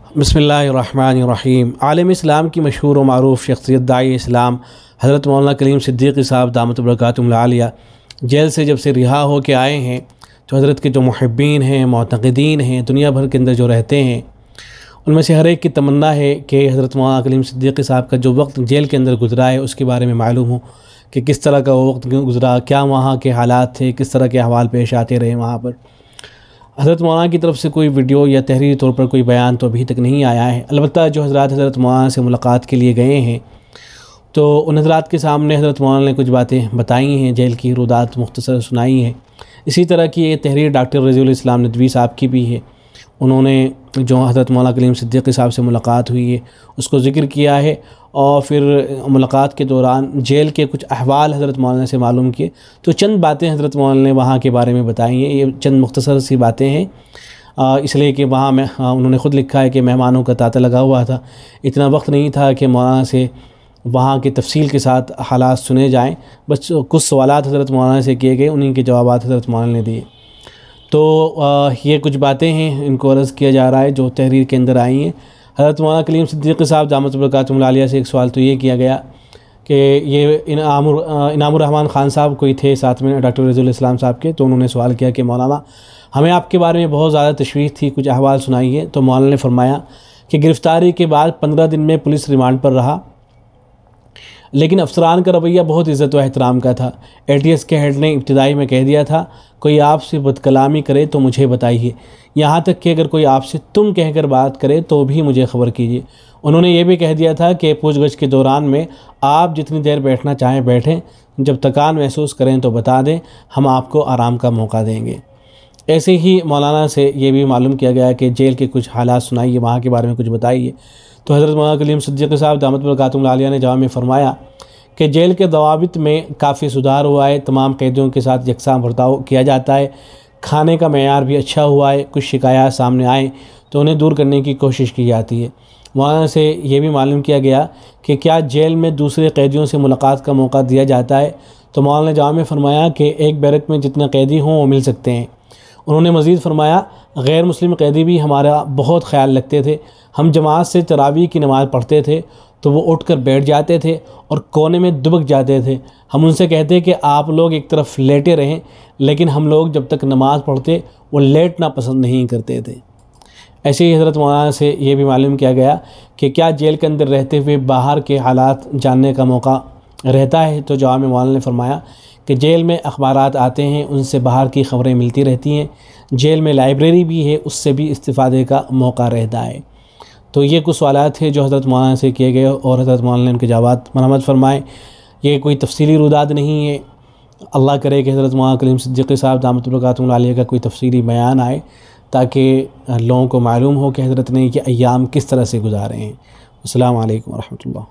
बिस्मिल्लाहिर्रहमानिर्रहीम। आलम इस्लाम की मशहूर व मारूफ शख्सियत दाई इस्लाम हज़रत मौलाना कलीम सिद्दीक़ी साहब दामत बरकातुहुल आलिया जेल से जब से रिहा हो के आए हैं तो हज़रत के जो मुहिब्बीन हैं, मुअतक़दीन हैं, दुनिया भर के अंदर जो रहते हैं, उनमें से हर एक की तमन्ना है कि हज़रत मौलाना कलीम सिद्दीक़ी साहब का जो वक्त जेल के अंदर गुज़रा है उसके बारे में मालूम हो कि किस तरह का वो वक्त गुज़रा, क्या वहाँ के हालात थे, किस तरह के अहवाल पेश आते रहे वहाँ पर। हज़रत मौलाना की तरफ से कोई वीडियो या तहरीरी तौर पर कोई बयान तो अभी तक नहीं आया है। अलबत्ता जो हज़रत मौलाना से मुलाकात के लिए गए हैं तो उन हज़रात के सामने हज़रत मौलाना ने कुछ बातें बताई हैं, जेल की रुदात मुख्तसर सुनाई हैं। इसी तरह की ये तहरीर डॉक्टर रज़ीउल इस्लाम नदवी साहब की भी है। उन्होंने जो हज़रत मौलाना कलीम सिद्दीक़ी साहब से मुलाकात हुई है उसको ज़िक्र किया है और फिर मुलाकात के दौरान जेल के कुछ अहवाल हज़रत मौलाना से मालूम किए। तो चंद बातें हज़रत मौलाना ने वहाँ के बारे में बताई हैं। ये चंद मुख्तसर सी बातें हैं, इसलिए कि वहाँ में उन्होंने ख़ुद लिखा है कि मेहमानों का तांता लगा हुआ था, इतना वक्त नहीं था कि मौलाना से वहाँ के तफसील के साथ हालात सुने जाएँ। बस कुछ सवालात हज़रत मौलाना से किए गए, उन्हीं के जवाबात हज़रत मौलाना ने दिए। तो ये कुछ बातें हैं, इनको अर्ज़ किया जा रहा है जो तहरीर के अंदर आई हैं। हज़रत मौलाना कलीम सिद्दीक़ी साहब दामत बरकातुहुल आलिया से एक सवाल तो ये किया गया कि ये इनामुर रहमान ख़ान साहब कोई थे साथ में डॉक्टर रज़ीउल इस्लाम साहब के, तो उन्होंने सवाल किया कि मौलाना हमें आपके बारे में बहुत ज़्यादा तशवीश थी, कुछ अहवाल सुनाइए। तो मौलाना ने फरमाया कि गिरफ़्तारी के बाद 15 दिन में पुलिस रिमांड पर रहा, लेकिन अफसरान का रवैया बहुत इज़्ज़त व एहतराम का था। ATS के हेड ने इब्तिदाई में कह दिया था कोई आपसे बदकलामी करे तो मुझे बताइए, यहाँ तक कि अगर कोई आपसे तुम कहकर बात करे तो भी मुझे ख़बर कीजिए। उन्होंने ये भी कह दिया था कि पूछगछ के दौरान में आप जितनी देर बैठना चाहें बैठें, जब थकान महसूस करें तो बता दें, हम आपको आराम का मौका देंगे। ऐसे ही मौलाना से ये भी मालूम किया गया कि जेल के कुछ हालात सुनाइए, वहाँ के बारे में कुछ बताइए। तो हज़रत मौलाना कलीम सिद्दीक़ी साहब दामत बरकातुहुल आलिया ने जवाब में फ़रमाया कि जेल के दवाबित में काफ़ी सुधार हुआ है, तमाम कैदियों के साथ यकसां बर्ताव किया जाता है, खाने का मेयार भी अच्छा हुआ है, कुछ शिकायत सामने आए तो उन्हें दूर करने की कोशिश की जाती है। मौलाना से ये भी मालूम किया गया कि क्या जेल में दूसरे कैदियों से मुलाकात का मौका दिया जाता है। तो मौलाना ने जवाब में फ़रमाया कि एक बैरक में जितने कैदी हों वो मिल सकते हैं। उन्होंने मज़ीद फ़रमाया गैर मुस्लिम कैदी भी हमारा बहुत ख्याल रखते थे, हम जमात से तरावी की नमाज़ पढ़ते थे तो वो उठकर बैठ जाते थे और कोने में दुबक जाते थे। हम उनसे कहते कि आप लोग एक तरफ लेटे रहें, लेकिन हम लोग जब तक नमाज़ पढ़ते वो लेटना पसंद नहीं करते थे। ऐसे ही हज़रत मौलाना से ये भी मालूम किया गया कि क्या जेल के अंदर रहते हुए बाहर के हालात जानने का मौका रहता है। तो जवाब में मौलाना ने फरमाया कि जेल में अखबारात आते हैं, उनसे बाहर की ख़बरें मिलती रहती हैं। जेल में लाइब्रेरी भी है, उससे भी इस्तिफ़ादे का मौका रहता है। तो ये कुछ सवालात थे जो हज़रत मौलाना से किए गए और हज़रत मौलाना ने उनके जवाब मरहमत फरमाए। ये कोई तफसीली रुदात नहीं है। अल्लाह करे कि हज़रत मौलाना कलीम सिद्दीक़ी साहब दामत बरकातुहुल आलिया का कोई तफसीली बयान आए ताकि लोगों को मालूम हो कि हज़रत ने ये अय्याम किस तरह से गुजारे हैं। अस्सलामु अलैकुम व रहमतुल्लाह।